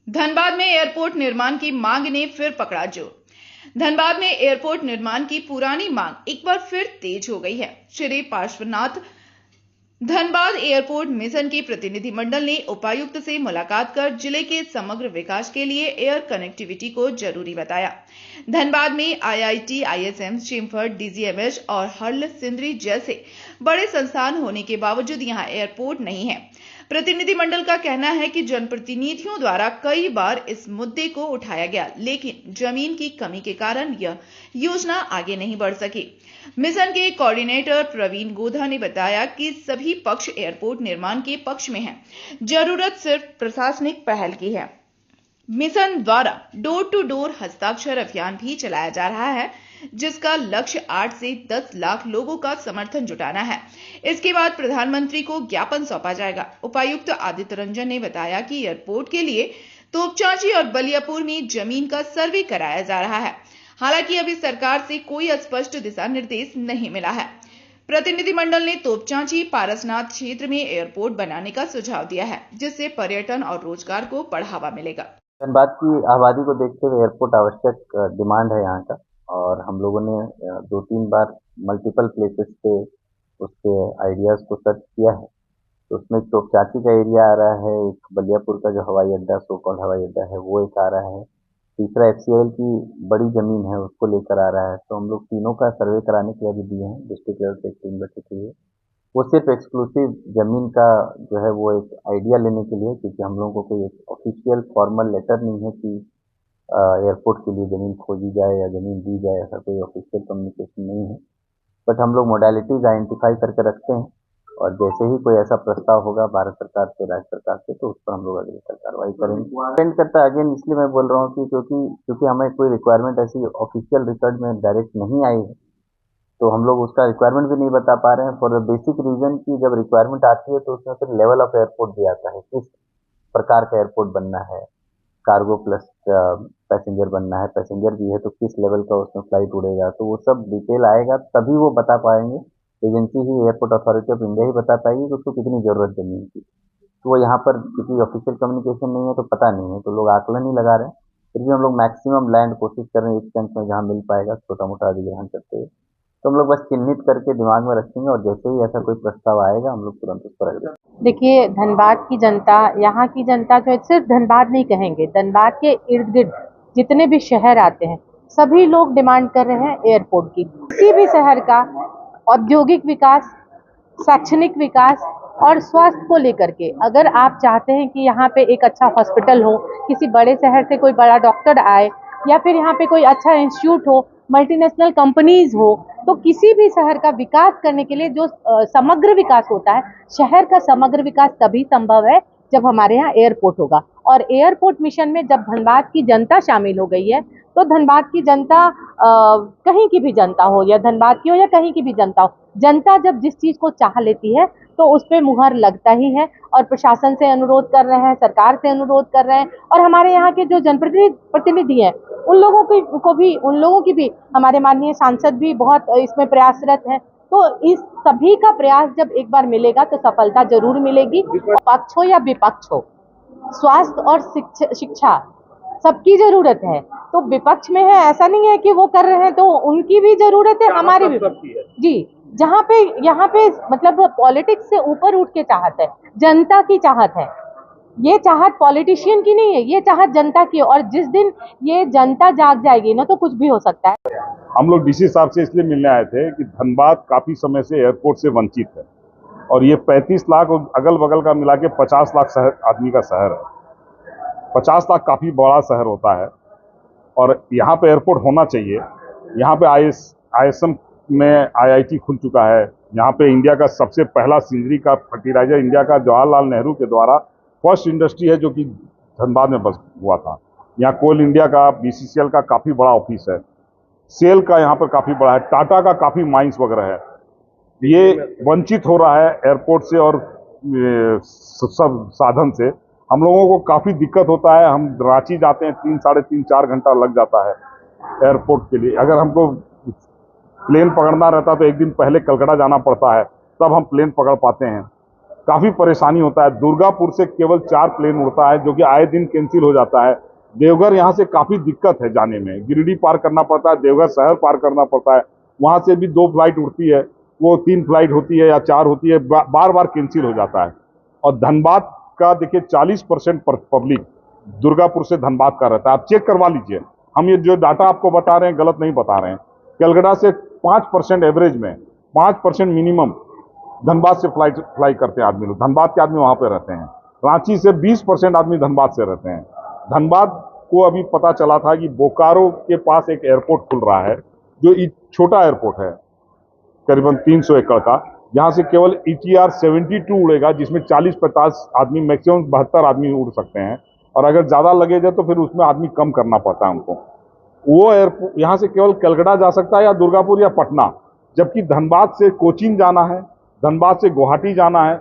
धनबाद में एयरपोर्ट निर्माण की मांग ने फिर पकड़ा जोर। धनबाद में एयरपोर्ट निर्माण की पुरानी मांग एक बार फिर तेज हो गई है। श्री पार्श्वनाथ धनबाद एयरपोर्ट मिशन के प्रतिनिधिमंडल ने उपायुक्त से मुलाकात कर जिले के समग्र विकास के लिए एयर कनेक्टिविटी को जरूरी बताया। धनबाद में आईआईटी, आईएसएम, चिम्फर्ड, डीजीएमएस और हर्ल सिंदरी जैसे बड़े संस्थान होने के बावजूद यहां एयरपोर्ट नहीं है। प्रतिनिधिमंडल का कहना है कि जनप्रतिनिधियों द्वारा कई बार इस मुद्दे को उठाया गया, लेकिन जमीन की कमी के कारण यह योजना आगे नहीं बढ़ सकी। मिशन के कोऑर्डिनेटर प्रवीण गोधा ने बताया कि सभी पक्ष एयरपोर्ट निर्माण के पक्ष में हैं। जरूरत सिर्फ प्रशासनिक पहल की है। मिशन द्वारा डोर टू डोर हस्ताक्षर अभियान भी चलाया जा रहा है, जिसका लक्ष्य 8 से 10 लाख लोगों का समर्थन जुटाना है। इसके बाद प्रधानमंत्री को ज्ञापन सौंपा जाएगा। उपायुक्त आदित्य रंजन ने बताया कि एयरपोर्ट के लिए तोपचांची और बलियापुर में जमीन का सर्वे कराया जा रहा है। हालांकि अभी सरकार से कोई स्पष्ट दिशा निर्देश नहीं मिला है। प्रतिनिधिमंडल ने तोपचांची पारसनाथ क्षेत्र में एयरपोर्ट बनाने का सुझाव दिया है, जिससे पर्यटन और रोजगार को बढ़ावा मिलेगा। धनबाद की आबादी को देखते हुए एयरपोर्ट आवश्यक डिमांड है यहाँ का, और हम लोगों ने 2-3 बार मल्टीपल प्लेसेस पे उसके आइडियाज को सर्च किया है। तो उसमें तोपचांची का एरिया आ रहा है, एक बलियापुर का जो हवाई अड्डा, सो कॉल्ड हवाई अड्डा है, वो एक आ रहा है। तीसरा एचसीएल की बड़ी जमीन है, उसको लेकर आ रहा है। तो हम लोग तीनों का सर्वे कराने के लिए अभी दिए हैं। डिस्ट्रिक्ट लेवल पे एक टीम बैठी हुई है। वो सिर्फ एक्सक्लूसिव जमीन का जो है वो एक आइडिया लेने के लिए, क्योंकि हम लोगों को कोई एक ऑफिशियल फॉर्मल लेटर नहीं है कि एयरपोर्ट के लिए जमीन खोजी जाए या जमीन दी जाए, ऐसा कोई ऑफिशियल कम्युनिकेशन नहीं है। बट हम लोग मोडालिटीज आइडेंटिफाई करके रखते हैं, और जैसे ही कोई ऐसा प्रस्ताव होगा भारत सरकार से, राज्य सरकार से, तो उस पर हम लोग अगली कार्रवाई करेंगे। डिपेंड करता है, अगेन इसलिए मैं बोल रहा हूँ कि क्योंकि हमें कोई रिक्वायरमेंट ऐसी ऑफिशियल रिकॉर्ड में डायरेक्ट नहीं आई है, तो हम लोग उसका रिक्वायरमेंट भी नहीं बता पा रहे हैं, फॉर द बेसिक रीजन कि जब रिक्वायरमेंट आती है तो उसमें फिर लेवल ऑफ एयरपोर्ट भी आता है, किस प्रकार का एयरपोर्ट बनना है, कार्गो प्लस पैसेंजर बनना है, पैसेंजर भी है तो किस लेवल का उसमें फ्लाइट उड़ेगा, तो वो सब डिटेल आएगा तभी वो बता पाएंगे। एजेंसी ही, एयरपोर्ट अथॉरिटी ऑफ इंडिया ही बता पाएगी कि उसको कितनी जरूरत जमीन की। तो वो यहाँ पर क्योंकि ऑफिशियल कम्युनिकेशन नहीं है तो पता नहीं है, तो लोग आकलन ही लगा रहे हैं। फिर भी हम लोग मैक्सिमम लैंड कोशिश कर रहे हैं, इस सेंस में जहाँ मिल पाएगा छोटा मोटा अधिग्रहण करते हुए। तो हम लोग बस चिन्हित करके दिमाग में रखेंगे, और जैसे ही ऐसा कोई प्रस्ताव आएगा हम लोग तुरंत उस पर अग्रसर। देखिए, धनबाद की जनता, यहाँ की जनता जो है, सिर्फ धनबाद नहीं कहेंगे, धनबाद के इर्द गिर्द जितने भी शहर आते हैं सभी लोग डिमांड कर रहे हैं एयरपोर्ट की। किसी भी शहर का औद्योगिक विकास, शैक्षणिक विकास और स्वास्थ्य को लेकर के अगर आप चाहते हैं कि यहाँ पे एक अच्छा हॉस्पिटल हो, किसी बड़े शहर से कोई बड़ा डॉक्टर आए, या फिर यहाँ पे कोई अच्छा इंस्टीट्यूट हो, मल्टीनेशनल कंपनीज हो, तो किसी भी शहर का विकास करने के लिए जो समग्र विकास होता है, शहर का समग्र विकास तभी संभव है जब हमारे यहाँ एयरपोर्ट होगा। और एयरपोर्ट मिशन में जब धनबाद की जनता शामिल हो गई है, तो धनबाद की जनता, कहीं की भी जनता हो, या धनबाद की हो या कहीं की भी जनता हो, जनता जब जिस चीज को चाह लेती है तो उस पर मुहर लगता ही है। और प्रशासन से अनुरोध कर रहे हैं, सरकार से अनुरोध कर रहे हैं, और हमारे यहाँ के जो जनप्रतिनिधि हैं उन लोगों की भी हमारे माननीय सांसद भी बहुत इसमें प्रयासरत हैं। तो इस सभी का प्रयास जब एक बार मिलेगा तो सफलता जरूर मिलेगी। पक्ष हो या विपक्ष हो, स्वास्थ्य और शिक्षा सबकी जरूरत है। तो विपक्ष में है, ऐसा नहीं है कि वो कर रहे हैं तो उनकी भी जरूरत है, हमारी भी। जी, जहाँ पे यहाँ पे मतलब पॉलिटिक्स से ऊपर उठ के चाहत है, जनता की चाहत है। ये चाहत पॉलिटिशियन की नहीं है, ये चाहत जनता की है। और जिस दिन ये जनता जाग जाएगी ना, तो कुछ भी हो सकता है। हम लोग डीसी साहब से इसलिए मिलने आए थे कि धनबाद काफी समय से एयरपोर्ट से वंचित है, और ये 35 लाख अगल बगल का मिला के 50 लाख आदमी का शहर है। 50 लाख काफी बड़ा शहर होता है, और यहाँ पे एयरपोर्ट होना चाहिए। यहाँ पे आईएसएम में आईआईटी खुल चुका है। यहाँ पे इंडिया का सबसे पहला सिंदरी का फर्टिलाइजर इंडिया का जवाहरलाल नेहरू के द्वारा फर्स्ट इंडस्ट्री है, जो कि धनबाद में बस हुआ था। यहाँ कोल इंडिया का, बीसीसीएल का काफी बड़ा ऑफिस है, सेल का यहाँ पर काफी बड़ा है, टाटा का काफी माइंस वगैरह है। ये वंचित हो रहा है एयरपोर्ट से और सब साधन से। हम लोगों को काफी दिक्कत होता है। हम रांची जाते हैं 3, साढ़े 3, 4 घंटा लग जाता है एयरपोर्ट के लिए। अगर हमको प्लेन पकड़ना रहता तो एक दिन पहले कलकत्ता जाना पड़ता है, तब हम प्लेन पकड़ पाते हैं। काफी परेशानी होता है। दुर्गापुर से केवल 4 प्लेन उड़ता है जो कि आए दिन कैंसिल हो जाता है। देवघर यहाँ से काफी दिक्कत है जाने में, गिरिडीह पार करना पड़ता है, देवघर शहर पार करना पड़ता है। वहां से भी 2 फ्लाइट उड़ती है, वो 3 फ्लाइट होती है या 4 होती है, बार बार कैंसिल हो जाता है। और धनबाद का देखिए 40% पब्लिक दुर्गापुर से धनबाद का रहता है। आप चेक करवा लीजिए, हम ये जो डाटा आपको बता रहे हैं गलत नहीं बता रहे हैं। कलकत्ता से 5% एवरेज में, 5% मिनिमम धनबाद से फ्लाई करते हैं आदमी लोग। धनबाद के आदमी वहां पे रहते हैं। रांची से 20% आदमी धनबाद से रहते हैं। धनबाद को अभी पता चला था कि बोकारो के पास एक एयरपोर्ट खुल रहा है जो छोटा एयरपोर्ट है, करीबन 300 एकड़ का, जहां से केवल ETR 72 उड़ेगा, जिसमें 40-50 आदमी, मैक्सिमम 72 आदमी उड़ सकते हैं। और अगर ज्यादा लगे जाए तो फिर उसमें आदमी कम करना पड़ता है हमको। वो एयरपोर्ट यहाँ से केवल कलकत्ता जा सकता है या दुर्गापुर या पटना, जबकि धनबाद से कोचीन जाना है, धनबाद से गुवाहाटी जाना है,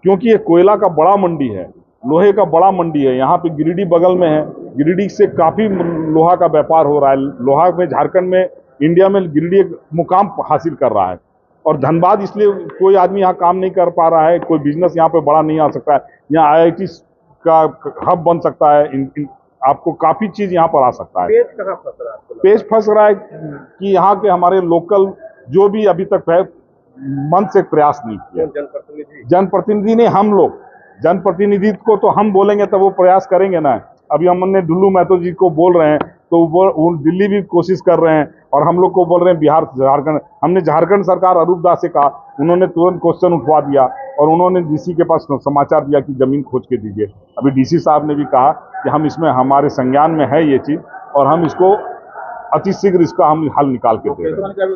क्योंकि ये कोयला का बड़ा मंडी है, लोहे का बड़ा मंडी है। यहाँ पे गिरिडीह बगल में है, गिरिडीह से काफी लोहा का व्यापार हो रहा है। लोहा में झारखंड में, इंडिया में गिरिडीह मुकाम हासिल कर रहा है। और धनबाद इसलिए कोई आदमी यहाँ काम नहीं कर पा रहा है, कोई बिजनेस यहाँ पे बड़ा नहीं आ सकता है। यहाँ IIT का हब बन सकता है, आपको काफी चीज यहाँ पर आ सकता है। पेज कहाँ फंस रहा है? पेज फंस रहा है कि यहाँ के हमारे लोकल जो भी अभी तक है मन से प्रयास नहीं किया। जनप्रतिनिधि ने, हम लोग जनप्रतिनिधि को तो हम बोलेंगे तब वो प्रयास करेंगे ना। अभी हमने डुल्लू महतो जी को बोल रहे हैं तो वो दिल्ली भी कोशिश कर रहे हैं, और हम लोग को बोल रहे हैं बिहार, झारखंड। हमने झारखंड सरकार अरूप दास से कहा, उन्होंने तुरंत क्वेश्चन उठवा दिया और उन्होंने DC के पास समाचार दिया कि जमीन खोज के दीजिए। अभी DC साहब ने भी कहा कि हम इसमें, हमारे संज्ञान में है ये चीज और हम इसको अतिशीघ्र इसका हम हल निकाल के दे रहे हैं।